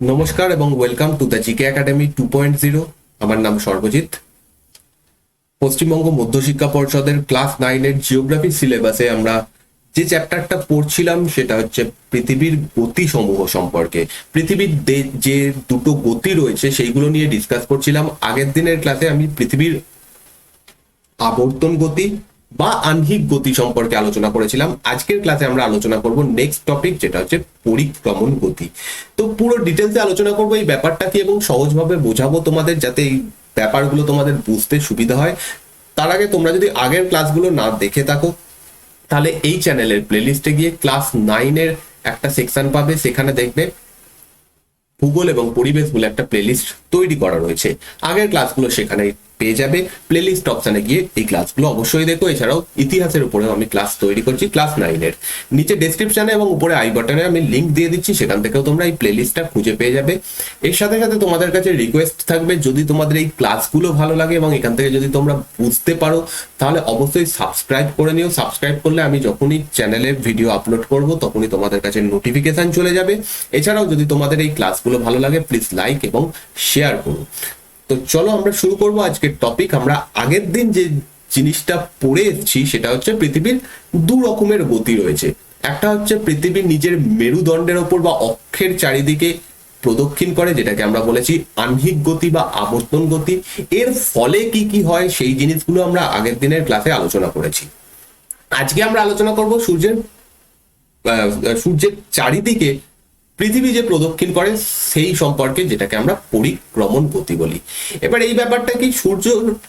নমস্কার এবং welcome to the GK academy 2.0। আমার নাম সর্বজিৎ। পশ্চিমবঙ্গ মধ্যশিক্ষা পর্ষদের ক্লাস 9-এর জিওগ্রাফি সিলেবাসে আমরা যে চ্যাপ্টারটা পড়ছিলাম সেটা হচ্ছে পৃথিবীর গতিসমূহ সম্পর্কে। পৃথিবীর যে দুটো গতি রয়েছে সেইগুলো নিয়ে ডিসকাস করছিলাম। আগের দিনের ক্লাসে আমি পৃথিবীর আবর্তন গতি বা আহ্নিক গতি সম্পর্কে আলোচনা করেছিলাম। আজকের ক্লাসে আমরা আলোচনা করব নেক্সট টপিক, যেটা হচ্ছে পরিক্রমণ গতি। তো পুরো ডিটেলসে আলোচনা করব এই ব্যাপারটা কি এবং সহজভাবে বোঝাবো তোমাদের, যাতে এই ব্যাপারগুলো তোমাদের বুঝতে সুবিধা হয়। তার আগে তোমরা যদি আগের ক্লাসগুলো না দেখে থাকো তাহলে এই চ্যানেলের প্লেলিস্টে গিয়ে ক্লাস 9-এর একটা সেকশন পাবে, সেখানে দেখবে ভূগোল এবং পরিবেশ বলে একটা প্লেলিস্ট তৈরি করা রয়েছে। আগের ক্লাসগুলো সেখানে পেয়ে যাবে। প্লেলিস্ট অপশানে গিয়ে এই ক্লাসগুলো অবশ্যই দেখো। এছাড়াও ইতিহাসের উপরেও আমি ক্লাস তৈরি করছি ক্লাস 9-এর। নিচে ডেসক্রিপশনে এবং উপরে আই বাটনে আমি লিঙ্ক দিয়ে দিচ্ছি, সেখান থেকেও তোমরা এই প্লেলিস্টটা খুঁজে পেয়ে যাবে। এর সাথে সাথে তোমাদের কাছে রিকোয়েস্ট থাকবে, যদি তোমাদের এই ক্লাসগুলো ভালো লাগে এবং এখান থেকে যদি তোমরা বুঝতে পারো তাহলে অবশ্যই সাবস্ক্রাইব করে নিও। সাবস্ক্রাইব করলে আমি যখনই চ্যানেলে ভিডিও আপলোড করব তখনই তোমাদের কাছে নোটিফিকেশন চলে যাবে। এছাড়াও যদি তোমাদের এই ক্লাসগুলো ভালো লাগে প্লিজ লাইক এবং শেয়ার করো। তো চলো আমরা শুরু করব আজকের টপিক। আমরা আগের দিন যে জিনিসটা পড়ে এসেছি সেটা হচ্ছে পৃথিবীর দু রকমের গতি রয়েছে। একটা হচ্ছে পৃথিবীর নিজের মেরুদণ্ডের ওপর বা অক্ষের চারিদিকে প্রদক্ষিণ করে, যেটাকে আমরা বলেছি আহ্নিক গতি বা আবর্তন গতি। এর ফলে কি কি হয় সেই জিনিসগুলো আমরা আগের দিনের ক্লাসে আলোচনা করেছি। আজকে আমরা আলোচনা করব সূর্যের চারিদিকে পৃথিবী যে প্রদক্ষিণ করে সেই সম্পর্কে, যেটাকে আমরা পরিক্রমণ গতি বলি। এবার এই ব্যাপারটা কি, সূর্য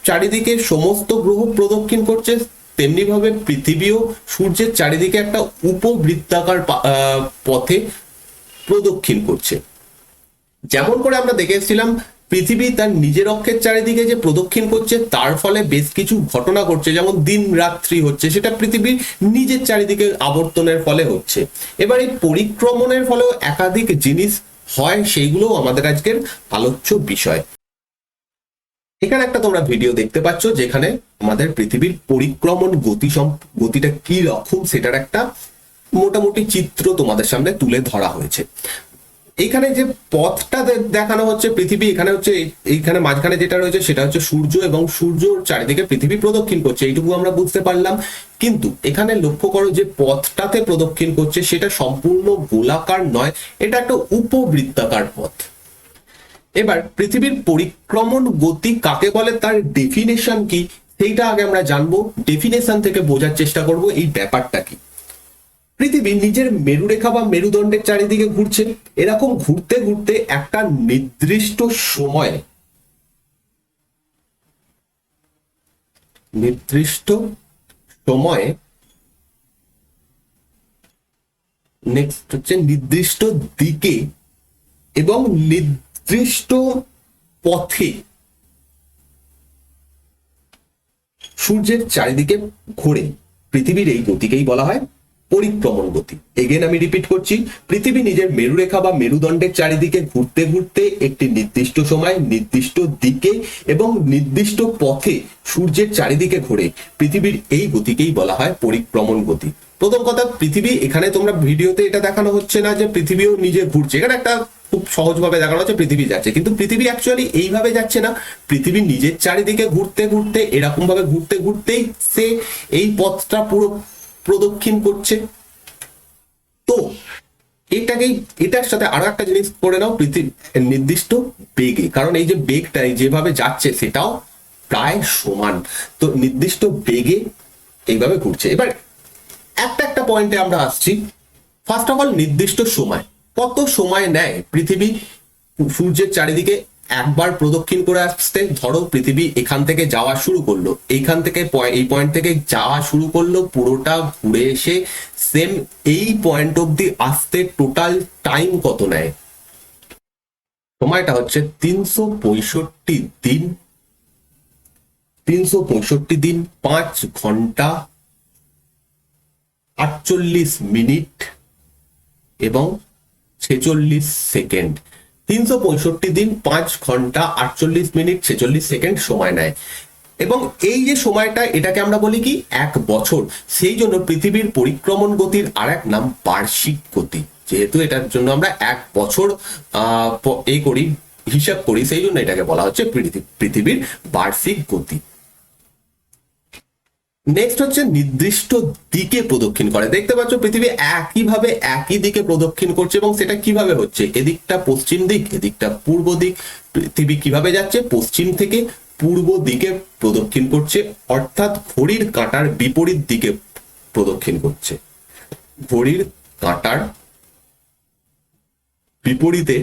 চারিদিকে সমস্ত গ্রহ প্রদক্ষিণ করছে, তেমনি ভাবে পৃথিবীও সূর্যের চারিদিকে একটা উপবৃত্তাকার পথে প্রদক্ষিণ করছে। যেমন করে আমরা দেখে এসেছিলাম পৃথিবী তার নিজের অক্ষের চারিদিকে যে প্রদক্ষিণ করছে তার ফলে বেশ কিছু ঘটনা ঘটছে, যেমন দিন রাত্রি হচ্ছে, সেটা পৃথিবীর নিজের চারিদিকে আবর্তনের ফলে হচ্ছে। এবার এই পরিক্রমণের ফলেও একাধিক জিনিস হয়, সেইগুলোও আমাদের আজকের আলোচ্য বিষয়। এখানে একটা তোমরা ভিডিও দেখতে পাচ্ছ যেখানে আমাদের পৃথিবীর পরিক্রমণ গতিটা কি রকম সেটার একটা মোটামুটি চিত্র তোমাদের সামনে তুলে ধরা হয়েছে। এখানে যে পথটা দেখানো হচ্ছে পৃথিবী, এখানে হচ্ছে এইখানে মাঝখানে যেটা রয়েছে সেটা হচ্ছে সূর্য, এবং সূর্যর চারিদিকে পৃথিবী প্রদক্ষিণ করছে, এইটুকু আমরা বুঝতে পারলাম। কিন্তু এখানে লক্ষ্য করো যে পথটাতে প্রদক্ষিণ করছে সেটা সম্পূর্ণ গোলাকার নয়, এটা একটা উপবৃত্তাকার পথ। এবার পৃথিবীর পরিক্রমণ গতি কাকে বলে তার ডেফিনেশন কি সেইটা আগে আমরা জানবো। ডেফিনেশন থেকে বোঝার চেষ্টা করব এই ব্যাপারটা কি। পৃথিবী নিজের মেরুরেখা বা মেরুদণ্ডের চারিদিকে ঘুরছে। এরকম ঘুরতে ঘুরতে একটা নির্দিষ্ট সময়ে নেক্সট হচ্ছে নির্দিষ্ট দিকে এবং নির্দিষ্ট পথে সূর্যের চারিদিকে ঘোরে। পৃথিবীর এই গতিকেই বলা হয় পরিক্রমণ গতি। এগেন আমি রিপিট করছি, পৃথিবী নিজের মেরুরেখা বা মেরুদণ্ডের চারিদিকে ঘুরতে ঘুরতে একটি নির্দিষ্ট সময়, নির্দিষ্ট দিকে এবং নির্দিষ্ট পথে সূর্যের চারিদিকে ঘোরে। পৃথিবীর এই গতিকেই বলা হয় পরিক্রমণ গতি। প্রথম কথা, পৃথিবী এখানে তোমরা ভিডিওতে এটা দেখানো হচ্ছে না যে পৃথিবীও নিজে ঘুরছে, এখানে একটা খুব সহজভাবে দেখানো হচ্ছে পৃথিবী যাচ্ছে, কিন্তু পৃথিবী অ্যাকচুয়ালি এইভাবে যাচ্ছে না। পৃথিবী নিজের চারিদিকে ঘুরতে ঘুরতে এরকম ভাবে ঘুরতে ঘুরতেই সে এই পথটা পুরো প্রদক্ষিণ করছে। তো এটার সাথে আরো একটা জিনিস করে নাও, পৃথিবী নির্দিষ্ট বেগে, কারণ এই যে বেগটা যেভাবে যাচ্ছে সেটাও প্রায় সমান, তো নির্দিষ্ট বেগে এইভাবে ঘুরছে। এবার একটা পয়েন্টে আমরা আসছি। ফার্স্ট অফ অল, নির্দিষ্ট সময়, কত সময় নেয় পৃথিবী সূর্যের চারিদিকে একবার প্রদক্ষিণ করে আসতে? ধরো পৃথিবী এখান থেকে যাওয়া শুরু করলো, এইখান থেকে এই পয়েন্ট থেকে যাওয়া শুরু করলো, পুরোটা ঘুরে এসে সেম এই পয়েন্ট অব্দি আসতে টোটাল টাইম কত নেয়? সময়টা হচ্ছে 365 দিন, 365 দিন, 5 ঘন্টা 48 মিনিট এবং 46 সেকেন্ড। 365 দিন, 5 ঘন্টা 48 মিনিট 46 সেকেন্ড সময় নেয়। এবং এই যে সময়টা, এটাকে আমরা বলি কি 1 বছর। সেই জন্য পৃথিবীর পরিক্রমণ গতির আর এক নাম বার্ষিক গতি। যেহেতু এটার জন্য আমরা 1 বছর করি, হিসাব করি, সেই জন্য এটাকে বলা হচ্ছে পৃথিবীর বার্ষিক গতি। নেক্সট হচ্ছে নির্দিষ্ট দিকে প্রদক্ষিণ করে। দেখতে পাচ্ছ পৃথিবী একইভাবে একই দিকে প্রদক্ষিণ করছে, এবং সেটা কিভাবে হচ্ছে, এদিকটা পশ্চিম দিক, এদিকটা পূর্ব দিক। পৃথিবী কিভাবে যাচ্ছে, পশ্চিম থেকে পূর্ব দিকে প্রদক্ষিণ করছে, অর্থাৎ ঘড়ির কাঁটার বিপরীত দিকে প্রদক্ষিণ করছে। ঘড়ির কাঁটার বিপরীতে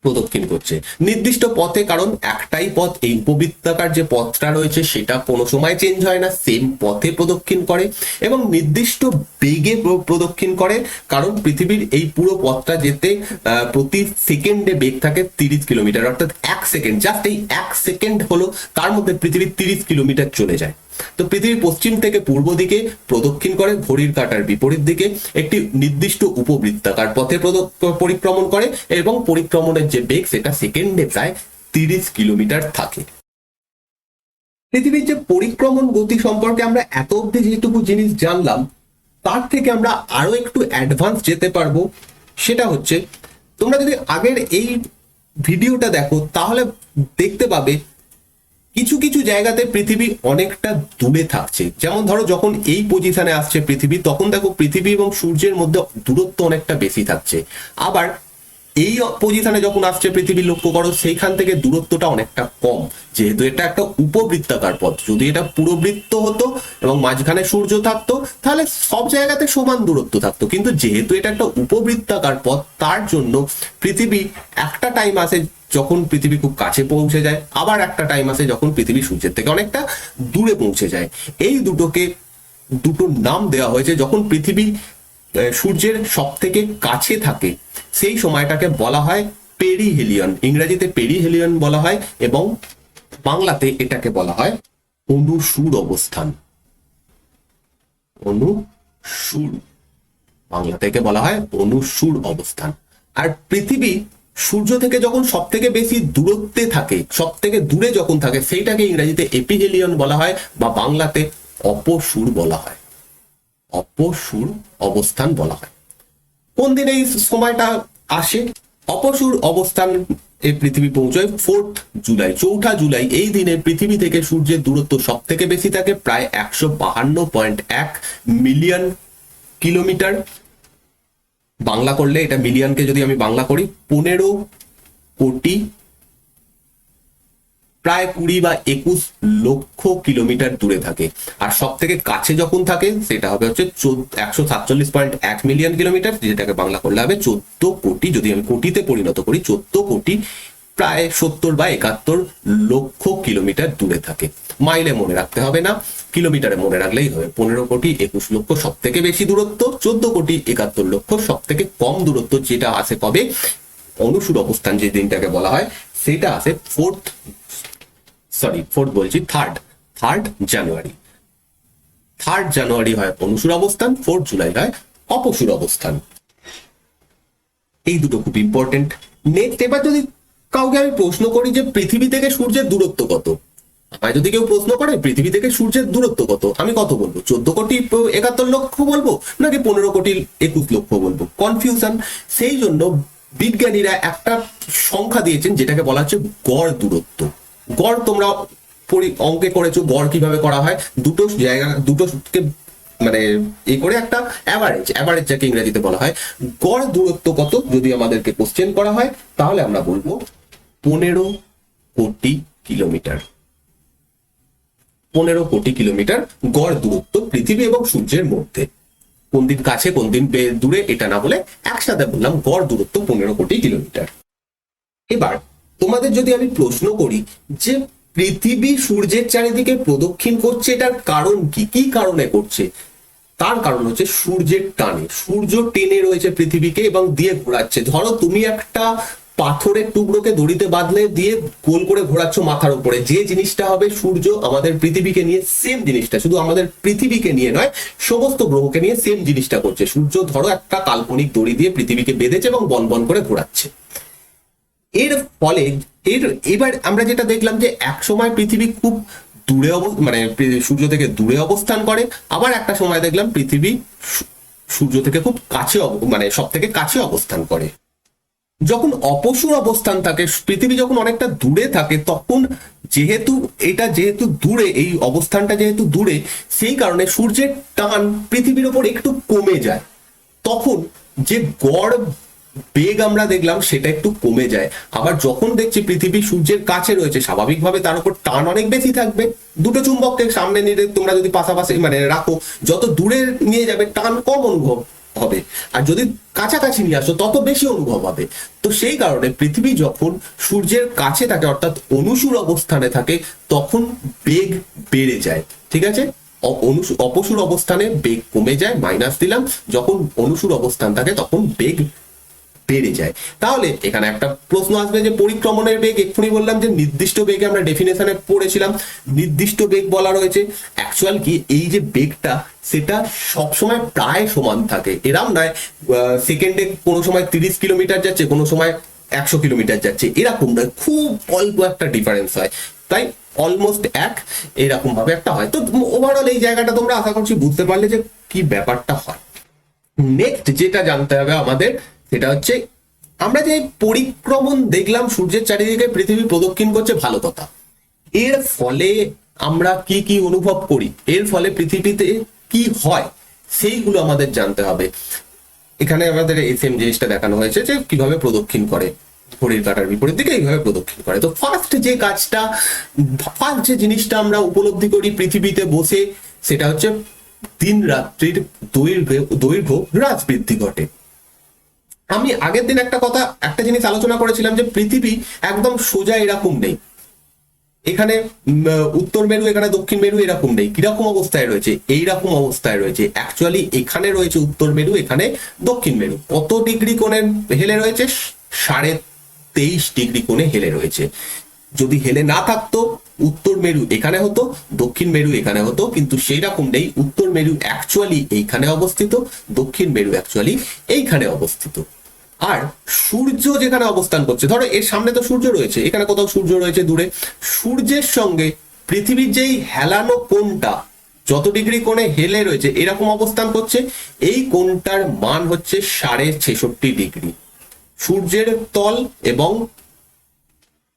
প্রদক্ষিণ করছে নির্দিষ্ট পথে, কারণ একটাই পথ, এই উপবৃত্তাকার যে পথটা রয়েছে সেটা কোনো সময় চেঞ্জ হয় না, সেম পথে প্রদক্ষিণ করে, এবং নির্দিষ্ট বেগে প্রদক্ষিণ করে, কারণ পৃথিবীর এই পুরো পথটা যেতে প্রতি সেকেন্ডে বেগ থাকে 30 কিলোমিটার, অর্থাৎ 1 সেকেন্ড, জাস্ট এই 1 সেকেন্ড হলো তার মধ্যে পৃথিবী 30 কিলোমিটার চলে যায়। তো পৃথিবী পশ্চিম থেকে পূর্ব দিকে প্রদক্ষিণ করে ঘড়ির কাঁটার বিপরীত দিকে একটি নির্দিষ্ট উপবৃত্তাকার পথে পরিক্রমণ করে, এবং পরিক্রমণের যে বেগ সেটা সেকেন্ডে প্রায় 30 কিলোমিটার থাকে। পৃথিবীর যে পরিক্রমণ গতি সম্পর্কে আমরা এত অবধি যেটুকু জিনিস জানলাম, তার থেকে আমরা আরো একটু অ্যাডভান্স যেতে পারবো। সেটা হচ্ছে, তোমরা যদি আগের এই ভিডিওটা দেখো তাহলে দেখতে পাবে কিছু কিছু জায়গাতে পৃথিবী অনেকটা দূরে থাকছে। যেমন ধরো যখন এই পজিশনে আসছে পৃথিবী, তখন দেখো পৃথিবী এবং সূর্যের মধ্যে দূরত্ব অনেকটা বেশি থাকছে। আবার এই পজিশনে যখন আসছে পৃথিবী, লক্ষ্য করো সেইখান থেকে দূরত্বটা অনেকটা কম, যেহেতু এটা একটা উপবৃত্তাকার পথ। যদি এটা পুরো বৃত্ত হতো এবং মাঝখানে সূর্য থাকতো তাহলে সব জায়গাতে সমান দূরত্ব থাকতো, কিন্তু যেহেতু এটা একটা উপবৃত্তাকার পথ, তার জন্য পৃথিবী একটা টাইম আসে যখন পৃথিবী খুব কাছে পৌঁছে যায়, আবার একটা টাইম আসে যখন পৃথিবী সূর্যের থেকে অনেকটা দূরে পৌঁছে যায়। এই দুটো নাম দেওয়া হয়েছে। যখন পৃথিবী সূর্যের সব থেকে কাছে থাকে সেই সময়টাকে বলা হয় পেরিহেলিয়ন, ইংরেজিতে পেরিহেলিয়ন বলা হয়, এবং বাংলাতে এটাকে বলা হয় অনুসুর অবস্থান। অনুসুর, বাংলা থেকে বলা হয় অনুসুর অবস্থান। আর পৃথিবী সূর্য থেকে যখন সব থেকে বেশি দূরত্বে থাকে, সব থেকে দূরে যখন থাকে, সেইটাকে ইংরেজিতে এপিহেলিয়ন বলা হয়, বা বাংলাতে অপসুর বলা হয়, অপসুর অবস্থান বলা হয়। কোন দিন এই সময়টা আসে? অপসুর অবস্থান এই পৃথিবী পৌঁছয় 4 জুলাই, 4 জুলাই। এই দিনে পৃথিবী থেকে সূর্যের দূরত্ব সব থেকে বেশি থাকে, প্রায় 152.1 মিলিয়ন কিলোমিটার। বাংলা করলে, এটা মিলিয়নকে যদি আমি বাংলা করি, 15 কোটি, প্রায় 20 বা 21 লক্ষ কিলোমিটার দূরে থাকে। আর সব থেকে কাছে যখন থাকে সেটা হবে হচ্ছে 147.1 মিলিয়ন কিলোমিটার, যেটাকে বাংলা করলে হবে 14 কোটি। যদি আমি কোটিতে পরিণত করি, 14 কোটি, প্রায় 70 বা 71 লক্ষ কিলোমিটার দূরে থাকে। মাইলে মনে রাখতে হবে না, কিলোমিটারে মনে রাখলেই হবে। 15 কোটি 21 লক্ষ সব থেকে বেশি দূরত্ব, 14 কোটি 71 লক্ষ সব থেকে কম দূরত্ব। যেটা আসে কবে? অনুসুর অবস্থান যে দিনটাকে বলা হয় সেটা আসে 3 জানুয়ারি। 3 জানুয়ারি হয় অনুসুর অবস্থান, 4 জুলাই হয় অপসুর অবস্থান। এই দুটো খুব ইম্পর্টেন্ট। নেক্সট, এবার যদি কাউকে আমি প্রশ্ন করি যে পৃথিবী থেকে সূর্যের দূরত্ব কত, আমায় যদি কেউ প্রশ্ন করে পৃথিবী থেকে সূর্যের দূরত্ব কত, আমি কত বলবো? 14 কোটি 71 লক্ষ বলবো, নাকি 15 কোটি 21 লক্ষ বলবো? কনফিউশন। সেই জন্য বিজ্ঞানীরা একটা সংখ্যা দিয়েছেন যেটাকে বলা হচ্ছে গড় দূরত্ব। গড় তোমরা অঙ্কে করেছো, গড় কিভাবে করা হয়? দুটোকে মানে করে একটা অ্যাভারেজ যাকে ইংরেজিতে বলা হয়। গড় দূরত্ব কত যদি আমাদেরকে কোশ্চেন করা হয়, তাহলে আমরা বলবো 15 কোটি কিলোমিটার। 15 কোটি কিলোমিটার গড় দূরত্ব পৃথিবী এবং সূর্যের মধ্যে। কোন দিন কাছে কোন দিন দূরে এটা না বলে একসাথে বললাম গড় দূরত্ব 15 কোটি কিলোমিটার। এবার তোমাদের যদি আমি প্রশ্ন করি যে পৃথিবী সূর্যের চারিদিকে প্রদক্ষিণ করছে, এটার কারণ কি? কি কারণে করছে? তার কারণ হচ্ছে সূর্যের টানে। সূর্য টেনে রয়েছে পৃথিবীকে এবং দিয়ে ঘোরাচ্ছে। ধরো তুমি একটা পাথরের টুকরোকে দড়িতে বাঁধলে দিয়ে গোল করে ঘোরাচ্ছ মাথার উপরে, যে জিনিসটা হবে সূর্য আমাদের পৃথিবীকে নিয়ে সেম জিনিসটা, শুধু আমাদের পৃথিবীকে নিয়ে নয়, সমস্ত গ্রহকে নিয়ে সেম জিনিসটা করছে। সূর্য ধরো একটা কাল্পনিক দড়ি দিয়ে পৃথিবীকে বেঁধেছে এবং বন করে ঘোরাচ্ছে। এর ফলে এবার আমরা যেটা দেখলাম যে এক সময় পৃথিবী খুব দূরে সূর্য থেকে দূরে অবস্থান করে, আবার একটা সময় দেখলাম পৃথিবী সূর্য থেকে খুব কাছে মানে সব থেকে কাছে অবস্থান করে। যখন অপসূর অবস্থান থাকে, পৃথিবী যখন অনেকটা দূরে থাকে, তখন যেহেতু দূরে, এই অবস্থানটা যেহেতু দূরে, সেই কারণে সূর্যের টান পৃথিবীর ওপর একটু কমে যায়। তখন যে গড় বেগ আমরা দেখলাম সেটা একটু কমে যায়। আবার যখন দেখছি পৃথিবী সূর্যের কাছে রয়েছে, স্বাভাবিকভাবে তার উপর টান অনেক বেশি থাকবে। দুটো চুম্বককে সামনে নিয়ে তোমরা যদি পাশাপাশি মানে রাখো, যত দূরে নিয়ে যাবে টান কম অনুভব হবে, আর যদি কাছাকাছি নিয়ে আসো তত বেশি অনুভব হবে। তো সেই কারণে পৃথিবী যখন সূর্যের কাছে থাকে, অর্থাৎ অনুসূর অবস্থানে থাকে, তখন বেগ বেড়ে যায়। ঠিক আছে, অপসূর অবস্থানে বেগ কমে যায়, মাইনাস দিলাম। যখন অনুসূর অবস্থান থাকে তখন বেগ বেড়ে যায়। তাহলে এখানে একটা প্রশ্ন আসবে যে পরিক্রমণের বেগ, এক্ষুনি বললাম যে নির্দিষ্ট বেগে আমরা ডেফিনেশনে পড়েছিলাম, নির্দিষ্ট বেগ বলা রয়েছে। অ্যাকচুয়াল কি, এই যে বেগটা সেটা সবসময় প্রায় সমান থাকে, এরম নয় সেকেন্ডে কোনো সময় 30 কিলোমিটার যাচ্ছে, কোনো সময় 100 কিলোমিটার যাচ্ছে, এরকম নয়, খুব অল্প একটা ডিফারেন্স হয়। তাই অলমোস্ট এরকম ভাবে একটা হয়। তো ওভারঅল এই জায়গাটা তোমরা আশা করছি বুঝতে পারলে যে কি ব্যাপারটা হয়। নেক্সট যেটা জানতে হবে আমাদের, সেটা হচ্ছে আমরা যে পরিক্রমণ দেখলাম সূর্যের চারিদিকে পৃথিবী প্রদক্ষিণ করছে, ভালো কথা। এর ফলে আমরা কি কি অনুভব করি, এর ফলে পৃথিবীতে কি হয়, সেইগুলো আমাদের জানতে হবে। এখানে আমাদের এই সেম জিনিসটা দেখানো হয়েছে যে কিভাবে প্রদক্ষিণ করে, ঘড়ির কাঁটার বিপরীত দিকে এইভাবে প্রদক্ষিণ করে। তো ফার্স্ট যে জিনিসটা আমরা উপলব্ধি করি পৃথিবীতে বসে, সেটা হচ্ছে দিন রাত্রির দৈর্ঘ্য হ্রাস বৃদ্ধি ঘটে। আমি আগের দিন একটা জিনিস আলোচনা করেছিলাম যে পৃথিবী একদম সোজা এরকম নেই, এখানে উত্তর মেরু, এখানে দক্ষিণ মেরু এরকম নেই। কিরকম অবস্থায় রয়েছে? এইরকম অবস্থায় রয়েছে। অ্যাকচুয়ালি এখানে রয়েছে উত্তর মেরু, এখানে দক্ষিণ মেরু। কত ডিগ্রি কোণে হেলে রয়েছে? 23.5 ডিগ্রি কোণে হেলে রয়েছে। যদি হেলে না থাকতো, উত্তর মেরু এখানে হতো, দক্ষিণ মেরু এখানে হতো, কিন্তু সেই রকম নেই। উত্তর মেরু অ্যাকচুয়ালি এইখানে অবস্থিত, দক্ষিণ মেরু অ্যাকচুয়ালি এইখানে অবস্থিত। আর সূর্য যেখানে অবস্থান করছে, ধরো এর সামনে তো সূর্য রয়েছে, এখানে কোথাও সূর্য রয়েছে দূরে, সূর্যের সঙ্গে পৃথিবীর যেই হেলানো কোণটা, যত ডিগ্রি কোণে হেলে রয়েছে এরকম অবস্থান করছে, এই কোণটার মান হচ্ছে 66.5 ডিগ্রি। সূর্যের তল এবং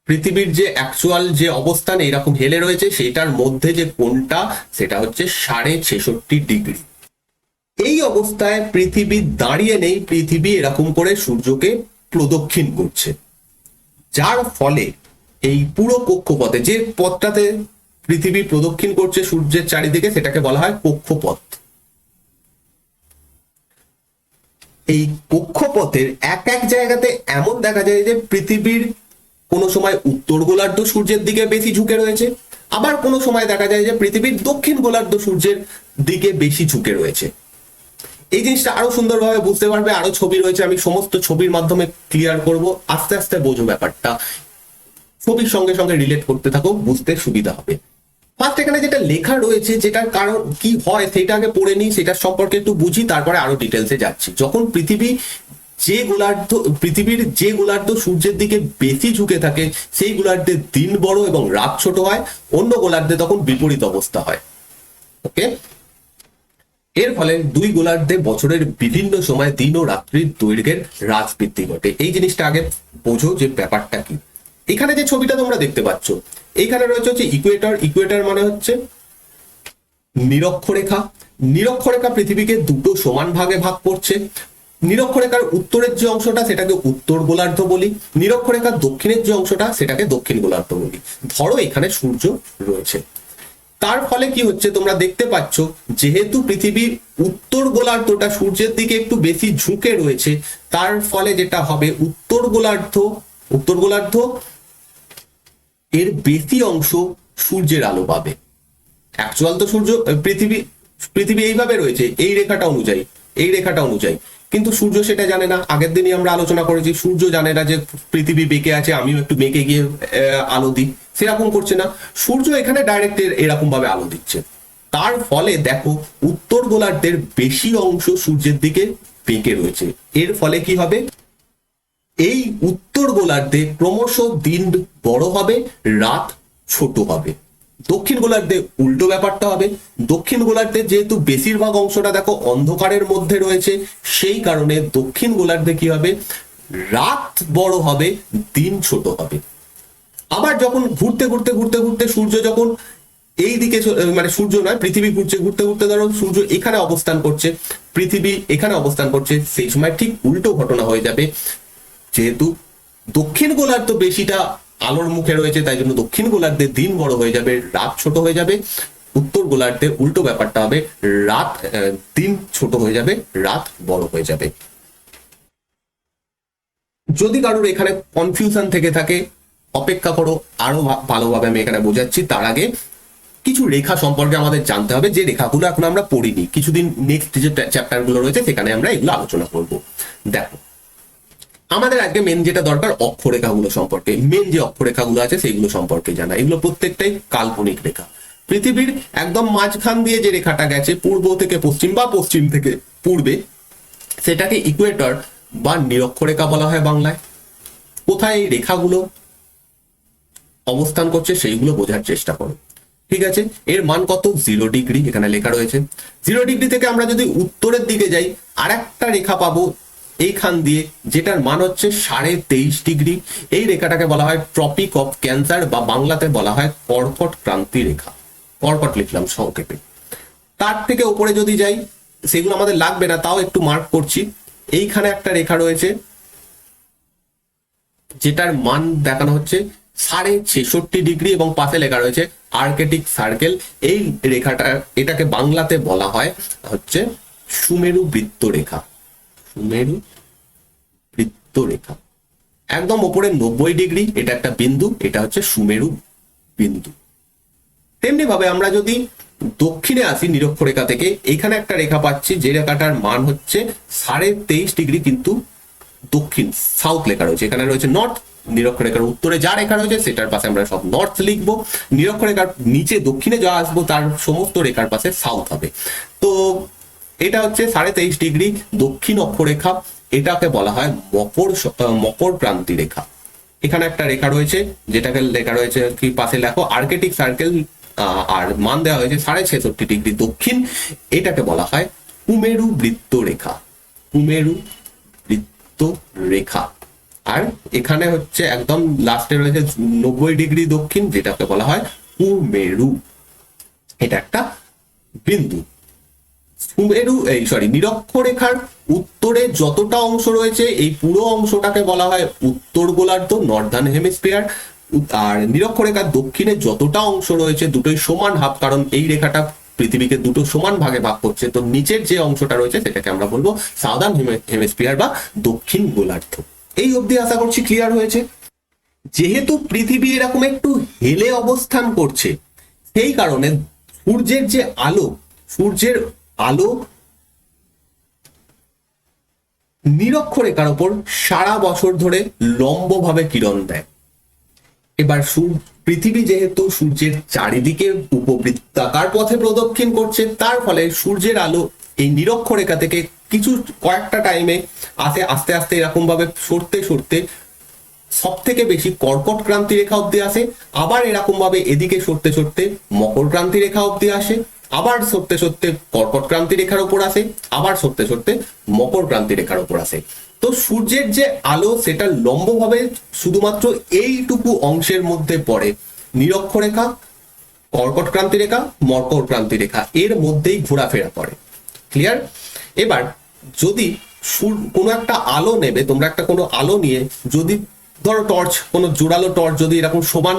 পৃথিবীর যে অ্যাকচুয়াল যে অবস্থান এরকম হেলে রয়েছে, সেটার মধ্যে যে কোণটা, সেটা হচ্ছে 66.5 ডিগ্রি। এই অবস্থায় পৃথিবী দাঁড়িয়ে নেই, পৃথিবী এরকম করে সূর্যকে প্রদক্ষিণ করছে, যার ফলে এই পুরো কক্ষপথে, যে পথটাতে পৃথিবী প্রদক্ষিণ করছে সূর্যের চারিদিকে, সেটাকে বলা হয় কক্ষপথ। এই কক্ষপথের এক এক জায়গাতে এমন দেখা যায় যে পৃথিবীর কোনো সময় উত্তর গোলার্ধ সূর্যের দিকে বেশি ঝুঁকে রয়েছে, আবার কোনো সময় দেখা যায় যে পৃথিবীর দক্ষিণ গোলার্ধ সূর্যের দিকে বেশি ঝুঁকে রয়েছে। এই জিনিসটা আরো সুন্দরভাবে বুঝতে পারবে, আরো ছবি রয়েছে, আমি সমস্ত ছবির মাধ্যমে ক্লিয়ার করব, আস্তে আস্তে বোঝো ব্যাপারটা, ছবির সঙ্গে সঙ্গে রিলেট করতে থাকো, বুঝতে সুবিধা হবে। ফার্স্ট এখানে যেটা লেখা রয়েছে, যেটার কারণ কি হয় সেটা আগে পড়ে নিই, সেটার সম্পর্কে একটু বুঝি, তারপরে আরো ডিটেলসে যাচ্ছি। যখন পৃথিবীর যে গোলার্ধ সূর্যের দিকে বেশি ঝুঁকে থাকে, সেই গোলার্ধে দিন বড় এবং রাত ছোট হয়, অন্য গোলার্ধে তখন বিপরীত অবস্থা হয়। ওকে, এর ফলে দুই গোলার্ধে বছরের বিভিন্ন সময় দিন ও রাত্রির দৈর্ঘ্যের হ্রাস বৃদ্ধি ঘটে। এই জিনিসটা আগে বোঝো যে ব্যাপারটা কি। এখানে যে ছবিটা তোমরা দেখতে পাচ্ছ, এইখানে রয়েছে হচ্ছে ইকুয়েটর। ইকুয়েটর মানে হচ্ছে নিরক্ষরেখা। নিরক্ষরেখা পৃথিবীকে দুটো সমান ভাগে ভাগ করছে। নিরক্ষরেখার উত্তরের যে অংশটা, সেটাকে উত্তর গোলার্ধ বলি, নিরক্ষরেখার দক্ষিণের যে অংশটা, সেটাকে দক্ষিণ গোলার্ধ বলি। ধরো এখানে সূর্য রয়েছে, তার ফলে কি হচ্ছে তোমরা দেখতে পাচ্ছ, যেহেতু পৃথিবীর উত্তর গোলার্ধটা সূর্যের দিকে একটু বেশি ঝুঁকে রয়েছে, তার ফলে যেটা হবে, উত্তর গোলার্ধ এর বেশি অংশ সূর্যের আলো পাবে। অ্যাকচুয়াল তো পৃথিবী এইভাবে রয়েছে, এই রেখাটা অনুযায়ী, কিন্তু সূর্য সেটা জানে না। আগের দিনই আমরা আলোচনা করেছি, সূর্য জানে না যে পৃথিবী বেঁকে আছে, আমিও একটু বেঁকে গিয়ে আলো দিই, সেরকম করছে না। সূর্য এখানে ডাইরেক্ট এরকম ভাবে আলো দিচ্ছে। তার ফলে দেখো, উত্তর গোলার্ধের বেশি অংশ সূর্যের দিকে বেঁকে রয়েছে। এর ফলে কি হবে, এই উত্তর গোলার্ধে ক্রমশ দিন বড় হবে, রাত ছোট হবে। দক্ষিণ গোলার্ধে উল্টো ব্যাপারটা হবে। দক্ষিণ গোলার্ধে যেহেতু বেশিরভাগ অংশটা দেখো অন্ধকারের মধ্যে রয়েছে, সেই কারণে দক্ষিণ গোলার্ধে কি হবে, রাত বড় হবে, দিন ছোট হবে। আবার যখন ঘুরতে ঘুরতে ঘুরতে ঘুরতে সূর্য যখন এই দিকে মানে সূর্য নয় পৃথিবী ঘুরছে, ঘুরতে ঘুরতে ধরো সূর্য এখানে অবস্থান করছে, পৃথিবী এখানে অবস্থান করছে, সেই সময় ঠিক উল্টো ঘটনা হয়ে যাবে। যেহেতু দক্ষিণ গোলার্ধ বেশিটা আলোর মুখে রয়েছে, তাই জন্য দক্ষিণ গোলার্ধে দিন বড় হয়ে যাবে, রাত ছোট হয়ে যাবে। উত্তর গোলার্ধে উল্টো ব্যাপারটা হবে, রাত দিন ছোট হয়ে যাবে, রাত বড় হয়ে যাবে। যদি কারোর এখানে কনফিউশন থেকে থাকে অপেক্ষা করো, আরো ভালোভাবে আমি এখানে বোঝাচ্ছি। তার আগে কিছু রেখা সম্পর্কে আমাদের জানতে হবে, যে রেখাগুলো এখন আমরা পড়িনি, কিছুদিন নেক্সট যে চ্যাপ্টার গুলো রয়েছে সেখানে আমরা এগুলো আলোচনা করব। দেখো, আমাদের আজকে মেন যেটা দরকার অক্ষরেখাগুলো সম্পর্কে, মেন যে অক্ষরেখাগুলো আছে সেইগুলো সম্পর্কে জানা। এগুলো প্রত্যেকটাই কাল্পনিক রেখা। পৃথিবীর একদম মাঝখান দিয়ে যে রেখাটা গেছে পূর্ব থেকে পশ্চিম বা পশ্চিম থেকে পূর্বে, সেটাকে ইকুয়েটর বা নিরক্ষরেখা বলা হয় বাংলায়। কোথায় এই রেখাগুলো অবস্থান করছে সেইগুলো বোঝার চেষ্টা করো। ঠিক আছে, এর মান কত, 0 ডিগ্রি এখানে লেখা রয়েছে। 0 ডিগ্রি থেকে আমরা যদি উত্তরের দিকে যাই, আর একটা রেখা পাবো এইখান দিয়ে, যেটার মান হচ্ছে 23.5 ডিগ্রি। এই রেখাটাকে বলা হয় ট্রপিক অফ ক্যান্সার, বা বাংলাতে বলা হয় কর্কট ক্রান্তি রেখা। কর্কট লিখলাম সংক্ষেপে। তার থেকে উপরে যদি যাই, সেগুলো আমাদের লাগবে না, তাও একটু মার্ক করছি। এইখানে একটা রেখা রয়েছে যেটার মান দেখানো হচ্ছে 66.5 ডিগ্রি, এবং পাশে লেখা রয়েছে আর্কেটিক সার্কেল। এই রেখাটা, এটাকে বাংলাতে বলা হয় হচ্ছে সুমেরু বৃত্ত রেখা। সুমেরু বৃত্ত রেখা একদম উপরে 90 ডিগ্রি, এটা একটা বিন্দু, এটা হচ্ছে সুমেরু বিন্দু। তেমনি ভাবে আমরা যদি দক্ষিণে আসি নিরক্ষরেখা থেকে, এখানে একটা রেখা পাচ্ছি, যে রেখাটার মান হচ্ছে 23.5 ডিগ্রি, কিন্তু দক্ষিণ সাউথ লেখা রয়েছে, এখানে রয়েছে নর্থ। নিরক্ষরেখার উত্তরে যা রেখা রয়েছে সেটার পাশে আমরা সব নর্থ লিখবো। নিরক্ষরেখার নিচে দক্ষিণে যা আসবো তার সমস্ত রেখার পাশে সাউথ হবে। তো এটা হচ্ছে 23.5 ডিগ্রি দক্ষিণ অক্ষরেখা। এটাকে বলা হয় মকর ক্রান্তি রেখা। এখানে একটা রেখা রয়েছে, যেটাকে লেখা রয়েছে কি পাশে লেখো আর্কেটিক সার্কেল, আর মান দেওয়া হয়েছে 66.5 ডিগ্রি দক্ষিণ। এটাকে বলা হয় কুমেরু বৃত্ত রেখা। কুমেরু বৃত্ত রেখা। আর এখানে হচ্ছে একদম লাস্টে রয়েছে 90 ডিগ্রি দক্ষিণ, যেটাকে বলা হয় কুমেরু। এটা একটা বিন্দু। সুমেরু নিরক্ষরেখার উত্তরে যতটা অংশ রয়েছে, এই পুরো অংশটাকে বলা হয় উত্তর গোলার্ধ, নর্দার্ন হেমিস্ফিয়ার। আর নিরক্ষরেখার দক্ষিণে যতটা অংশ রয়েছে দুটোই সমান হাফ, কারণ এই রেখাটা পৃথিবীকে দুটো সমান ভাগে ভাগ করছে। তো নিচের যে অংশটা রয়েছে সেটাকে আমরা বলবো সাউদার্ন হেমিস্ফিয়ার বা দক্ষিণ গোলার্ধ। এই অবধি আশা করছি ক্লিয়ার হয়েছে। যেহেতু পৃথিবী এরকম একটু হেলে অবস্থান করছে, সেই কারণে সূর্যের আলো নিরক্ষরেখার উপর সারা বছর ধরে লম্বভাবে কিরণ দেয়। এবার পৃথিবী যেহেতু সূর্যের চারিদিকে উপবৃত্তাকার পথে প্রদক্ষিণ করছে, তার ফলে সূর্যের আলো এই নিরক্ষরেখা থেকে কয়েকটা টাইমে আস্তে আস্তে এরকম ভাবে সরতে সরতে সব থেকে বেশি কর্কট ক্রান্তি রেখা অব্দি আসে। আবার এরকম ভাবে এদিকে সরতে সরতে মকর ক্রান্তি রেখা অব্দি আসে, আবার সরতে সরতে কর্কট ক্রান্তি রেখার উপর আসে, আবার সরতে সরতে মকর ক্রান্তি রেখার উপর আসে। তো সূর্যের যে আলো সেটা লম্বভাবে শুধুমাত্র এইটুকু অংশের মধ্যে পড়ে, নিরক্ষরেখা, কর্কট ক্রান্তি রেখা, মকর ক্রান্তি রেখা, এর মধ্যেই ঘোরাফেরা করে। ক্লিয়ার? এবার যদি কোনো একটা আলো নেবে, তোমরা একটা কোনো আলো নিয়ে যদি ধরো টর্চ, কোনো জোরালো টর্চ যদি এরকম সমান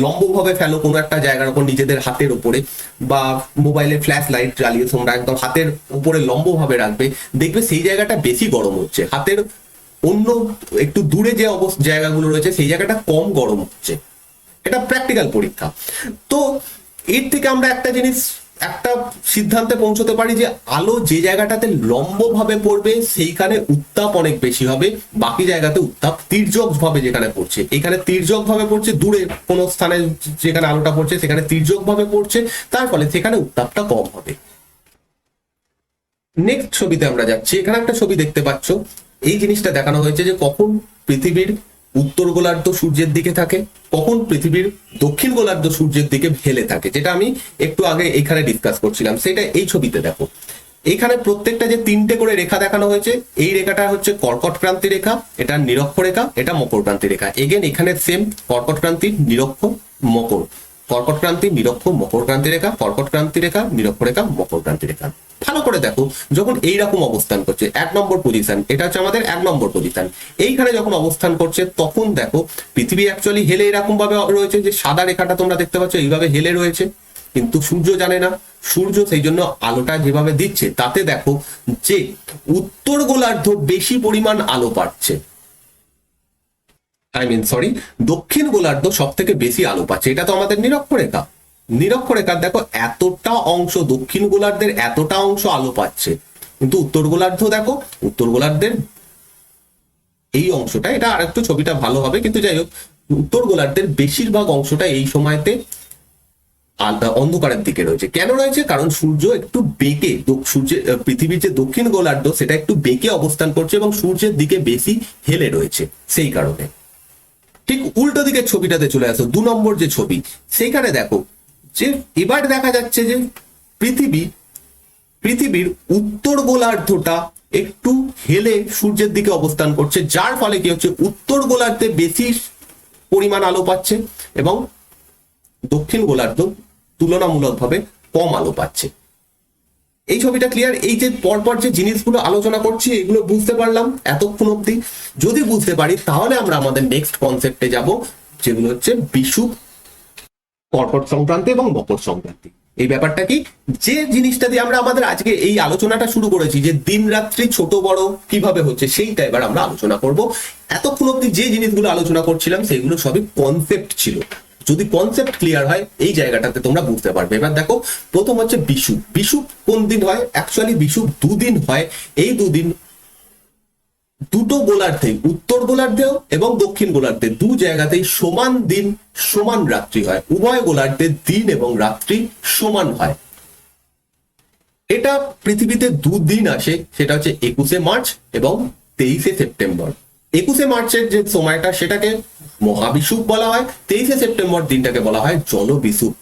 লম্বভাবে ফেলো কোনো একটা জায়গার উপর নিজেদের হাতের উপরে, বা মোবাইলে ফ্ল্যাশ লাইট জ্বালিয়ে তোমরা একদম হাতের উপরে লম্বভাবে রাখবে, দেখবে সেই জায়গাটা বেশি গরম হচ্ছে, হাতের অন্য একটু দূরে যে জায়গাগুলো রয়েছে সেই জায়গাটা কম গরম হচ্ছে। এটা প্র্যাকটিক্যাল পরীক্ষা। তো এর থেকে আমরা একটা সিদ্ধান্তে পৌঁছতে পারি যে আলো যে জায়গাটাতে লম্বভাবে পড়বে সেইখানে উত্তাপ অনেক বেশি হবে, বাকি জায়গাতে উত্তাপ তির্যক ভাবে যেখানে পড়ছে, এখানে তির্যক ভাবে পড়ছে, দূরে কোনো স্থানে যেখানে আলোটা পড়ছে সেখানে তির্যক ভাবে পড়ছে, তার ফলে সেখানে উত্তাপটা কম হবে। নেক্সট ছবিতে আমরা যাচ্ছি। এখানে একটা ছবি দেখতে পাচ্ছ, এই জিনিসটা দেখানো হয়েছে যে কখন পৃথিবীর উত্তর গোলার্ধ সূর্যের দিকে থাকে, কখন পৃথিবীর দক্ষিণ গোলার্ধ সূর্যের দিকে হেলে থাকে, যেটা আমি একটু আগে এখানে ডিসকাস করছিলাম, সেটা এই ছবিতে দেখো। এখানে প্রত্যেকটা যে 3টে করে রেখা দেখানো হয়েছে, এই রেখাটা হচ্ছে কর্কট ক্রান্তি রেখা, এটা নিরক্ষ রেখা, এটা মকর ক্রান্তি রেখা। এগেন এখানে সেম কর্কট ক্রান্তি, নিরক্ষ, মকর, কর্কট ক্রান্তি, নিরক্ষ, মকর ক্রান্তি রেখা, কর্কট ক্রান্তি রেখা, নিরক্ষ রেখা, মকর ক্রান্তি রেখা। ভালো করে দেখো, যখন এইরকম অবস্থান করছে 1 নম্বর পজিশন, এটা হচ্ছে আমাদের 1 নম্বর পজিশন, এইখানে যখন অবস্থান করছে তখন দেখো পৃথিবী অ্যাকচুয়ালি হেলে এরকম ভাবে রয়েছে, যে সাদা রেখাটা তোমরা দেখতে পাচ্ছ এইভাবে হেলে রয়েছে, কিন্তু সূর্য জানে না। সূর্য সেই জন্য আলোটা যেভাবে দিচ্ছে তাতে দেখো যে উত্তর গোলার্ধ বেশি পরিমাণ আলো পাচ্ছে, দক্ষিণ গোলার্ধ সব থেকে বেশি আলো পাচ্ছে। এটা তো আমাদের নিরক্ষ রেখা, নিরক্ষ রেখার দেখো এতটা অংশ, দক্ষিণ গোলার্ধের এতটা অংশ আলো পাচ্ছে, কিন্তু উত্তর গোলার্ধ দেখো, উত্তর গোলার্ধের এই অংশটা, এটা আরেকটু ছবিটা ভালো হবে, কিন্তু যাই হোক উত্তর গোলার্ধের বেশিরভাগ অংশটা এই সময়তে অন্ধকারের দিকে রয়েছে। কেন রয়েছে? কারণ সূর্য একটু বেঁকে, সূর্যের পৃথিবীর যে দক্ষিণ গোলার্ধ সেটা একটু বেঁকে অবস্থান করছে এবং সূর্যের দিকে বেশি হেলে রয়েছে, সেই কারণে। ঠিক উল্টো দিকের ছবিটাতে চলে আসো, 2 নম্বর যে ছবি, সেখানে দেখো যে এবার দেখা যাচ্ছে যে পৃথিবীর উত্তর গোলার্ধটা একটু হেলে সূর্যের দিকে অবস্থান করছে, যার ফলে কি হচ্ছে উত্তর গোলার্ধে বেশি পরিমাণ আলো পাচ্ছে এবং দক্ষিণ গোলার্ধ তুলনামূলকভাবে কম আলো পাচ্ছে। এই ছবিটা ক্লিয়ার? এই যে পরপর যে জিনিসগুলো আলোচনা করছি এগুলো বুঝতে পারলাম এতক্ষণ অব্দি? যদি বুঝতে পারি তাহলে আমরা আমাদের নেক্সট কনসেপ্টে যাব, যেগুলো হচ্ছে বিষুব, কর্কট সংক্রান্তি এবং মকর সংক্রান্তি। এই ব্যাপারটা কি, যে জিনিসটা দিয়ে আমরা আমাদের আজকে এই আলোচনাটা শুরু করেছি, যে দিন রাত্রি ছোট বড় কিভাবে হচ্ছে, সেইটা এবার আমরা আলোচনা করব। এতক্ষণ অব্দি যে জিনিসগুলো আলোচনা করছিলাম সেগুলো সবই কনসেপ্ট ছিল। যদি কনসেপ্ট ক্লিয়ার হয় এই জায়গাটাতে তোমরা বুঝতে পারবে। এবার দেখো, প্রথম হচ্ছে বিষুব। বিষুব কোন দিন হয়? অ্যাকচুয়ালি বিষুব 2 দিন হয়। এই 2 দিন দুটো গোলার্ধে, উত্তর গোলার্ধেও এবং দক্ষিণ গোলার্ধে 2 জায়গাতেই সমান দিন সমান রাত্রি হয়। উভয় গোলার্ধে দিন এবং রাত্রি সমান হয়। এটা পৃথিবীতে 2 দিন আসে, সেটা হচ্ছে 21শে মার্চ এবং 23শে সেপ্টেম্বর। 21শে মার্চের যে সময়টা সেটাকে মহাবিষুব বলা হয়, 23শে সেপ্টেম্বর দিনটাকে বলা হয় জলবিষুব।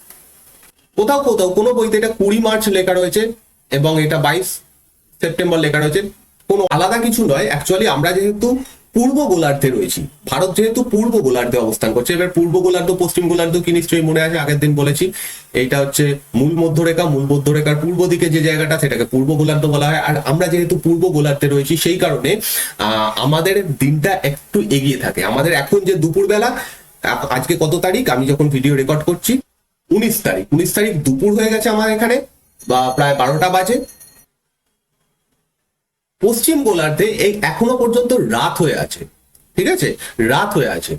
কোথাও কোথাও কোনো বইতে এটা 20 মার্চ লেখা রয়েছে এবং এটা 22 সেপ্টেম্বর লেখা রয়েছে। কোনো আলাদা কিছু নয়, অ্যাকচুয়ালি আমরা যেহেতু পূর্ব গোলার্ধে রয়েছি, ভারত যেহেতু পূর্ব গোলার্ধে অবস্থান করছে। এবার পূর্ব গোলার্ধ পশ্চিম গোলার্ধ কি নিশ্চয়ই মনে আছে, আগের দিন বলেছি। এইটা হচ্ছে মূল মধ্যরেখা, মূল মধ্যরেখার পূর্ব দিকে যে জায়গাটা সেটাকে পূর্ব গোলার্ধ বলা হয়। আর আমরা যেহেতু পূর্ব গোলার্ধে রয়েছি সেই কারণে আমাদের দিনটা একটু এগিয়ে থাকে। আমাদের এখন যে দুপুরবেলা, আজকে কত তারিখ, আমি যখন ভিডিও রেকর্ড করছি 19 তারিখ, 19 তারিখ দুপুর হয়ে গেছে আমার এখানে, বা প্রায় 12টা বাজে। পশ্চিম গোলার্ধে এই এখনো পর্যন্ত রাত হয়ে আছে, ঠিক আছে, রাত হয়ে আছে।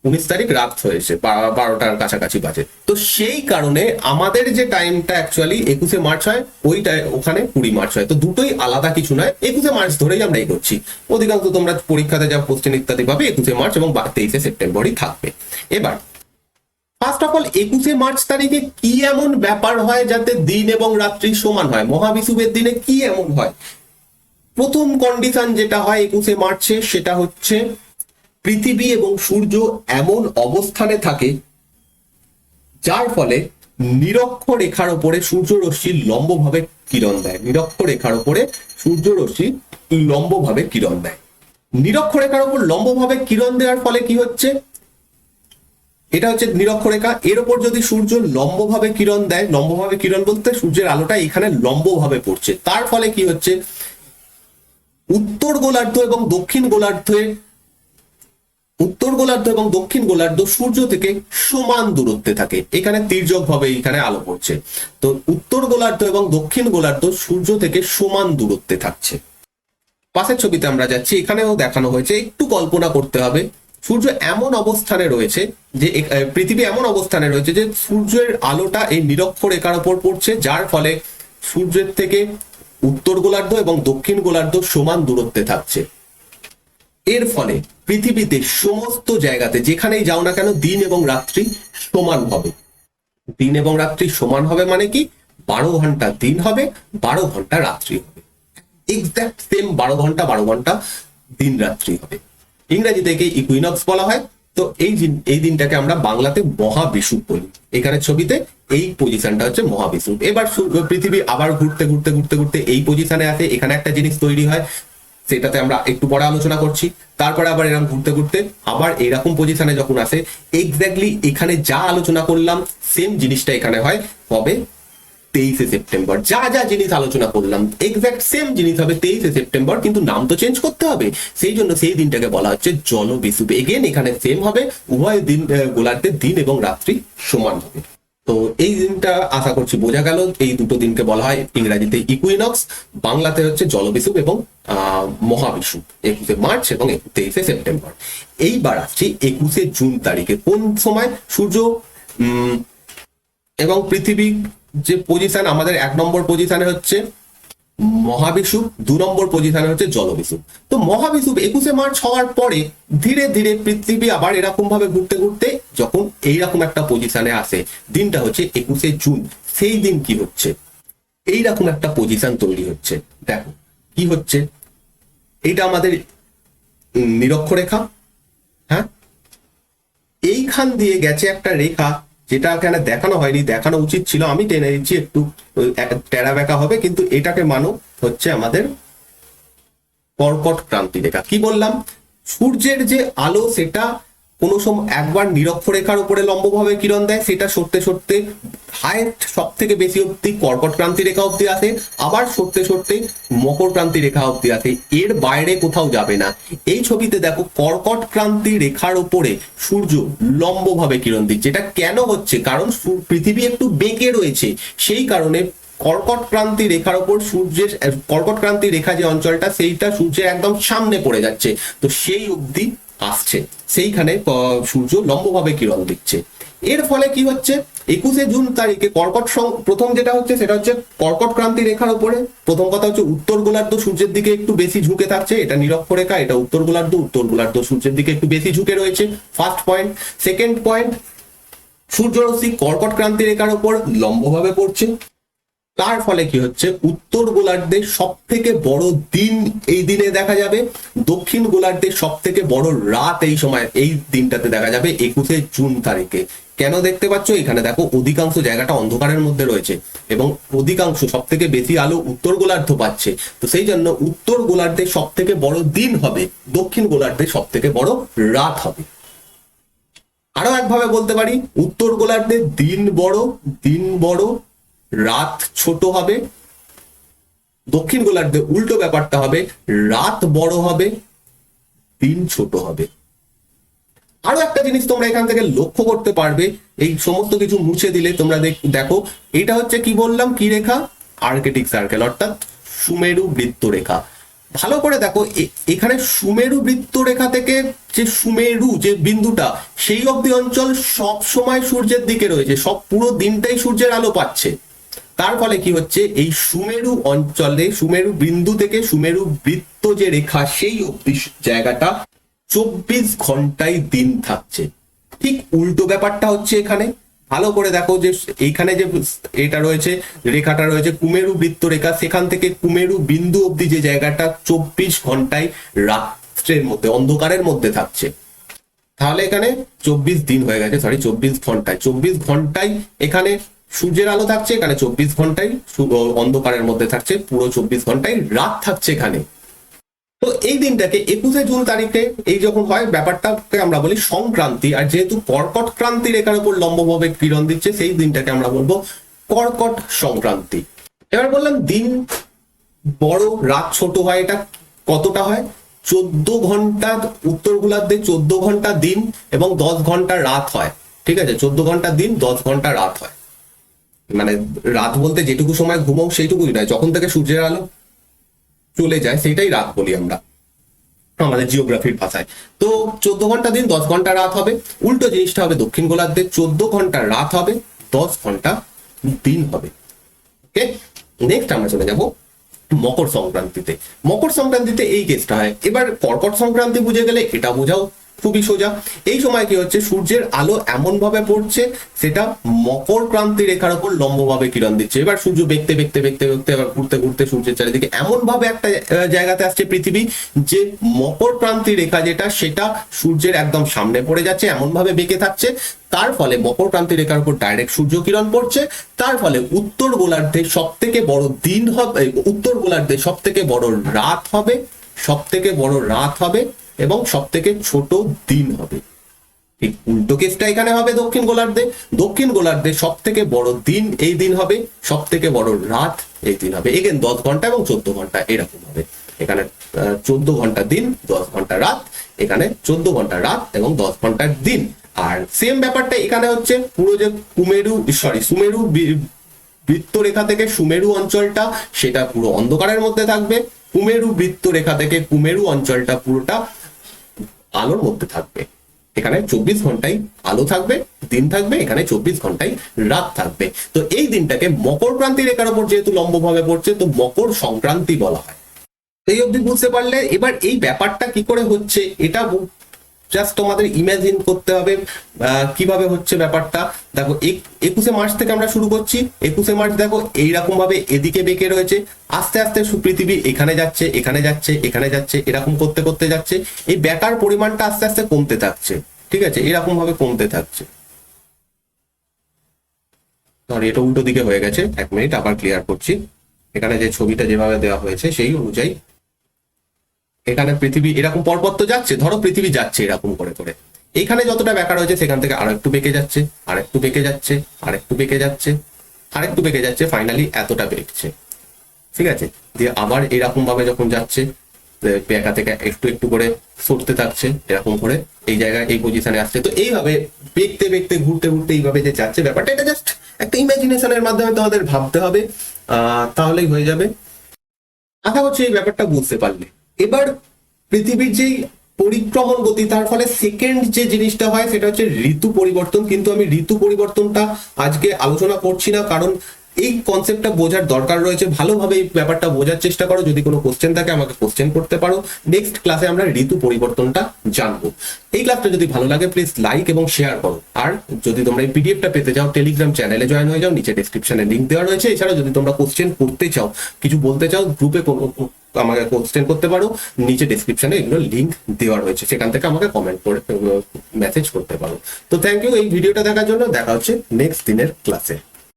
19 তারিখ রাত হয়েছে, 12টার কাছাকাছি বাজে। তো সেই কারণে আমাদের যে টাইমটা অ্যাকচুয়ালি 21শে মার্চ হয়, ওইটা ওখানে 20 মার্চ হয়। তো দুটোই আলাদা কিছু নয়, 21শে মার্চ ধরেই আমরা এই করছি। অধিকাংশ তোমরা পরীক্ষাতে যা কোশ্চেন ইত্যাদি পাবে 21শে মার্চ এবং 23শে সেপ্টেম্বরই থাকবে। এবার ফার্স্ট অফ অল 21শে মার্চ তারিখে কি এমন ব্যাপার হয় যাতে দিন এবং রাত্রি সমান হয়? মহাবিষুবের দিনে কি এমন হয়? প্রথম কন্ডিশন যেটা হয় 21শে মার্চে, সেটা হচ্ছে পৃথিবী এবং সূর্য এমন অবস্থানে থাকে যার ফলে নিরক্ষ রেখার উপরে সূর্য রশ্মি লম্বভাবে কিরণ দেয়। নিরক্ষ রেখার উপরে সূর্য রশ্মি লম্বভাবে কিরণ দেয়। নিরক্ষ রেখার উপর লম্বভাবে কিরণ দেওয়ার ফলে কি হচ্ছে, এটা হচ্ছে নিরক্ষ রেখা, এর উপর যদি সূর্য লম্বভাবে কিরণ দেয়, লম্বভাবে কিরণ বলতে সূর্যের আলোটা এখানে লম্বভাবে পড়ছে, তার ফলে কি হচ্ছে উত্তর গোলার্ধ এবং দক্ষিণ গোলার্ধ সূর্য থেকে সমান দূরত্বে থাকে। এখানে তির্যক ভাবে এখানে আলো পড়ছে, তো উত্তর গোলার্ধ এবং দক্ষিণ গোলার্ধ সূর্য থেকে সমান দূরত্বে থাকছে। পাশের ছবিতে আমরা যাচ্ছি, এখানেও দেখানো হয়েছে, একটু কল্পনা করতে হবে। সূর্য এমন অবস্থানে রয়েছে যে, পৃথিবী এমন অবস্থানে রয়েছে যে সূর্যের আলোটা এই নিরক্ষ রেখার উপর পড়ছে, যার ফলে সূর্যের থেকে উত্তর গোলার্ধ এবং দক্ষিণ গোলার্ধ সমান দূরত্বে থাকছে। এর ফলে পৃথিবীতে সমস্ত জায়গাতে যেখানেই যাও না কেন দিন এবং রাত্রি সমান হবে। দিন এবং রাত্রি সমান হবে মানে কি, 12 ঘন্টা দিন হবে, 12 ঘন্টা রাত্রি হবে। এক্সাক্ট সেম 12 ঘন্টা 12 ঘন্টা দিন রাত্রি হবে। ইংরেজিতে একে ইকুইনক্স বলা হয়। তো এই দিনটাকে আমরা বাংলাতে মহাবিষুব বলি। এখানে ছবিতে এই পজিশনটা হচ্ছে মহাবিষুব। এবার পৃথিবী আবার ঘুরতে ঘুরতে ঘুরতে ঘুরতে এই পজিশনে আসে, এখানে একটা জিনিস তৈরি হয়, সেটাতে আমরা একটু পরে আলোচনা করছি। তারপরে আবার এরকম ঘুরতে ঘুরতে আবার এরকম পজিশনে যখন আসে, এক্স্যাক্টলি এখানে যা আলোচনা করলাম সেম জিনিসটা এখানে হয়, হবে 23শে সেপ্টেম্বর। যা যা জিনিস আলোচনা করলাম এক্স্যাক্ট সেম জিনিস হবে 23শে সেপ্টেম্বর, কিন্তু নাম তো চেঞ্জ করতে হবে। সেই জন্য সেই দিনটাকে বলা হচ্ছে জলবিষুব। এগেন এখানে সেম হবে, উভয় দিন গোলার্ধের দিন এবং রাত্রি সমান হবে। তো এই দিনটা আশা করছি বোঝা গেল। এই দুটো দিনকে বলা হয় ইংরেজিতে ইকুইনক্স, বাংলাতে হচ্ছে জলবিষুব এবং মহাবিষুব, 21শে মার্চ এবং 23শে সেপ্টেম্বর। এইবার আসছি 21শে জুন তারিখে। কোন সময় সূর্য এবং পৃথিবী যে পজিশন, আমাদের 1 নম্বর পজিশনে হচ্ছে মহাবিষুব, 2 নম্বর পজিশনে হচ্ছে জলবিষুব। তো মহাবিষুব 21শে মার্চ হওয়ার পরে ধীরে ধীরে পৃথিবী আবার এরকম ভাবে ঘুরতে ঘুরতে যখন এইরকম একটা পজিশনে আসে, দিনটা হচ্ছে 21শে জুন। সেই দিন কি হচ্ছে, এইরকম একটা পজিশন তৈরি হচ্ছে। দেখো কি হচ্ছে, এইটা আমাদের নিরক্ষরেখা, হ্যাঁ, এইখান দিয়ে গেছে একটা রেখা, যেটা এখানে দেখানো হয়নি, দেখানো উচিত ছিল, আমি টেনে দিচ্ছি, একটু টেরা বেঁকা হবে, কিন্তু এটাকে মানো হচ্ছে আমাদের কর্কট ক্রান্তি রেখা। কি বললাম, সূর্যের যে আলো সেটা কোনো সময় একবার নিরক্ষরেখার উপরে লম্বভাবে কিরণ দেয়, সেটা সরতে সরতে হাইট সব থেকে বেশি অব্দি কর্কট ক্রান্তি রেখা অব্দি আসে, আবার সরতে সরতে মকর ক্রান্তি রেখা অব্দি আসে, এর বাইরে কোথাও যাবে না। এই ছবিতে দেখো কর্কট ক্রান্তি রেখার উপরে সূর্য লম্বভাবে কিরণ দিচ্ছে। এটা কেন হচ্ছে, কারণ পৃথিবী একটু বেঁকে রয়েছে, সেই কারণে কর্কট ক্রান্তি রেখার উপর সূর্যের, কর্কট ক্রান্তি রেখা যে অঞ্চলটা সেইটা সূর্যের একদম সামনে পড়ে যাচ্ছে, তো সেই অবধি আসছে, সেইখানে সূর্য লম্বভাবে কিরণ দিচ্ছে। এর ফলে কি হচ্ছে, 21শে জুন তারিখে প্রথম যেটা হচ্ছে সেটা হচ্ছে কর্কট ক্রান্তি রেখার উপরে প্রথম কথা হচ্ছে উত্তর গোলার্ধ সূর্যের দিকে একটু বেশি ঝুঁকে থাকছে, এটা নিরক্ষরেখা, এটা উত্তর গোলার্ধ সূর্যের দিকে একটু বেশি ঝুঁকে রয়েছে, ফার্স্ট পয়েন্ট। সেকেন্ড পয়েন্ট, সূর্যরশ্মি কর্কট ক্রান্তি রেখার উপর লম্বভাবে পড়ছে, তার ফলে কি হচ্ছে, উত্তর গোলার্ধে সব থেকে বড় দিন এই দিনে দেখা যাবে, দক্ষিণ গোলার্ধে সব থেকে বড় রাত এই সময় এই দিনটাতে দেখা যাবে 21শে জুন তারিখে। কেন দেখতে পাচ্ছ, এখানে দেখো অধিকাংশ জায়গাটা অন্ধকারের মধ্যে রয়েছে এবং অধিকাংশ সব থেকে বেশি আলো উত্তর গোলার্ধ পাচ্ছে, তো সেই জন্য উত্তর গোলার্ধে সব থেকে বড় দিন হবে, দক্ষিণ গোলার্ধে সব থেকে বড় রাত হবে। আরো একভাবে বলতে পারি, উত্তর গোলার্ধে দিন বড় রাত ছোট হবে, দক্ষিণ গোলার্ধে উল্টো ব্যাপারটা হবে, রাত বড় হবে দিন ছোট হবে। আরো একটা জিনিস তোমরা এখান থেকে লক্ষ্য করতে পারবে, এই সমস্ত কিছু মুছে দিলে তোমরা দেখো, এটা হচ্ছে কি বললাম, কি রেখা, আর্কেটিক সার্কেল, অর্থাৎ সুমেরু বৃত্ত রেখা। ভালো করে দেখো, এখানে সুমেরু বৃত্ত রেখা থেকে যে সুমেরু যে বিন্দুটা, সেই অবধি অঞ্চল সব সময় সূর্যের দিকে রয়েছে, সব পুরো দিনটাই সূর্যের আলো পাচ্ছে। তার ফলে কি হচ্ছে, এই সুমেরু অঞ্চলে সুমেরু বিন্দু থেকে সুমেরু বৃত্ত যে রেখা সেই অবধি জায়গাটা 24 ঘন্টায় দিন থাকছে। ঠিক উল্টো ব্যাপারটা হচ্ছে এখানে। ভালো করে দেখো যে এইখানে যে এটা রয়েছে, রেখাটা রয়েছে কুমেরু বৃত্ত রেখা, সেখান থেকে কুমেরু বিন্দু অবধি যে জায়গাটা 24 ঘন্টায় রাত্রের মধ্যে অন্ধকারের মধ্যে থাকছে। তাহলে এখানে 24 দিন হয়ে গেছে, 24 ঘন্টায় এখানে সূর্যের আলো থাকছে, এখানে 24 ঘন্টায় অন্ধকারের মধ্যে থাকছে, পুরো 24 ঘন্টায় রাত থাকছে এখানে। তো এই দিনটাকে 21শে জুন তারিখে এই যখন হয়, ব্যাপারটাকে আমরা বলি সংক্রান্তি। আর যেহেতু কর্কট ক্রান্তি রেখার উপর লম্বভাবে কিরণ দিচ্ছে, সেই দিনটাকে আমরা বলবো কর্কট সংক্রান্তি। এবার বললাম দিন বড় রাত ছোট হয়, এটা কতটা হয়, 14 ঘন্টা উত্তর গোলার্ধে 14 ঘন্টা দিন এবং 10 ঘন্টা রাত হয়। ঠিক আছে, 14 ঘন্টা দিন 10 ঘন্টা রাত হয়। মানে রাত বলতে যেটুকু সময় ঘুমাও সেইটুকুই নয়, যখন থেকে সূর্যের আলো চলে যায় সেটাই রাত বলি আমরা আমাদের জিওগ্রাফির ভাষায়। তো 14 ঘন্টা দিন 10 ঘন্টা রাত হবে। উল্টো জিনিসটা হবে দক্ষিণ গোলার্ধে, 14 ঘন্টা রাত হবে, 10 ঘন্টা দিন হবে। ওকে, নেক্সট আমরা চলে যাব মকর সংক্রান্তিতে। মকর সংক্রান্তিতে এই কেসটা হয়। এবার কর্কট সংক্রান্তি বুঝে গেলে এটা বোঝাও খুবই সোজা। এই সময় কি হচ্ছে, সূর্যের আলো এমন ভাবে পড়ছে সেটা মকর ক্রান্তি রেখার উপর লম্বভাবে কিরণ দিচ্ছে। এবার সূর্য বেঁকতে বেঁকতে বেঁকতে বেঁকতে এবার ঘুরতে ঘুরতে সূর্যের চারিদিকে এমন ভাবে একটা জায়গাতে আসছে পৃথিবী, যে মকর ক্রান্তি রেখা যেটা সেটা সূর্যের একদম সামনে পড়ে যাচ্ছে, এমন ভাবে বেঁকে থাকছে। তার ফলে মকর ক্রান্তি রেখার উপর ডাইরেক্ট সূর্য কিরণ পড়ছে। তার ফলে উত্তর গোলার্ধে সব থেকে বড় দিন হবে, উত্তর গোলার্ধে সব থেকে বড় রাত হবে, সব থেকে বড় রাত হবে এবং সব থেকে ছোট দিন হবে। ঠিক উল্টো কেসটা এখানে হবে দক্ষিণ গোলার্ধে। দক্ষিণ গোলার্ধে সব থেকে বড় দিন এই দিন হবে, সব থেকে বড় রাত এই দিন হবে। এগেন 10 ঘন্টা এবং 14 ঘন্টা এরকম হবে। এখানে 14 ঘন্টা দিন, 10 ঘন্টা রাত, এখানে 14 ঘন্টা রাত এবং 10 ঘন্টার দিন। আর সেম ব্যাপারটা এখানে হচ্ছে, পুরো যে সুমেরু বৃত্ত রেখা থেকে সুমেরু অঞ্চলটা সেটা পুরো অন্ধকারের মধ্যে থাকবে। কুমেরু বৃত্ত রেখা থেকে কুমেরু অঞ্চলটা পুরোটা আলোর মধ্যে থাকবে। এখানে 24 ঘন্টাই আলো থাকবে, দিন থাকবে, এখানে 24 ঘন্টাই রাত থাকবে। তো এই দিনটাকে মকর ক্রান্তি রেখার উপর যেহেতু লম্বভাবে পড়ছে, তো মকর সংক্রান্তি বলা হয়। এই অবধি বুঝতে পারলে। এবার এই ব্যাপারটা কি করে হচ্ছে এটা জাস্ট তোমাদের ইমাজিন করতে হবে কিভাবে হচ্ছে ব্যাপারটা। দেখো 21শে মার্চ থেকে আমরা শুরু করছি। 21শে মার্চ দেখো এইরকম ভাবে এদিকে বেঁকে রয়েছে, আস্তে আস্তে পৃথিবী এখানে যাচ্ছে, এখানে যাচ্ছে, এখানে যাচ্ছে, এরকম করতে করতে যাচ্ছে। এই বেকার পরিমাণটা আস্তে আস্তে কমতে থাকছে, ঠিক আছে, এরকম ভাবে কমতে থাকছে। সরি, এটা উল্টো দিকে হয়ে গেছে, 1 মিনিট আবার ক্লিয়ার করছি। এখানে যে ছবিটা যেভাবে দেওয়া হয়েছে সেই অনুযায়ী এখানে পৃথিবী এরকম পরপর তো যাচ্ছে, ধরো পৃথিবী যাচ্ছে এরকম করে করে, এখানে যতটা বেকার হয়েছে সেখান থেকে আরো একটু বেঁকে যাচ্ছে, আর একটু বেঁকে যাচ্ছে, আর একটু বেঁকে যাচ্ছে, আর একটু বেঁকে যাচ্ছে, ফাইনালি এতটা বেঁকছে, ঠিক আছে। দিয়ে আবার এরকম ভাবে যখন যাচ্ছে, বেঁকা থেকে একটু একটু করে সরতে থাকছে, এরকম করে এই জায়গায় এই পজিশনে আসছে। তো এইভাবে বেঁকতে বেঁকতে ঘুরতে ঘুরতে এইভাবে যে যাচ্ছে ব্যাপারটা, এটা জাস্ট একটা ইমাজিনেশনের মাধ্যমে তোমাদের ভাবতে হবে, তাহলেই হয়ে যাবে। আশা করছি এই ব্যাপারটা বুঝতে পারলে। এবার পৃথিবীর যেই পরিক্রমণ গতি, তার ফলে সেকেন্ড যে জিনিসটা হয় সেটা হচ্ছে ঋতু পরিবর্তন। কিন্তু আমি ঋতু পরিবর্তনটা আজকে আলোচনা করছি না, কারণ এই কনসেপ্টটা বোঝার দরকার রয়েছে। ভালোভাবে এই ব্যাপারটা বোঝার চেষ্টা করো। যদি কোনো কোশ্চেন থাকে আমাকে কোশ্চেন করতে পারো। নেক্সট ক্লাসে আমরা ঋতু পরিবর্তনটা জানবো। এই ক্লাসটা যদি ভালো লাগে প্লিজ লাইক এবং শেয়ার করো। আর যদি তোমরা এই পিডিএফটা পেতে চাও, টেলিগ্রাম চ্যানেলে জয়েন হয়ে যাও, নিচে ডেসক্রিপশনে লিঙ্ক দেওয়া রয়েছে। এছাড়াও যদি তোমরা কোশ্চেন করতে চাও, কিছু বলতে চাও, গ্রুপে আমাকে কোশ্চেন করতে পারো, নিচে ডেসক্রিপশনে এগুলো লিঙ্ক দেওয়া রয়েছে, সেখান থেকে আমাকে কমেন্ট করে মেসেজ করতে পারো। তো থ্যাংক ইউ এই ভিডিওটা দেখার জন্য। দেখা হচ্ছে নেক্সট দিনের ক্লাসে।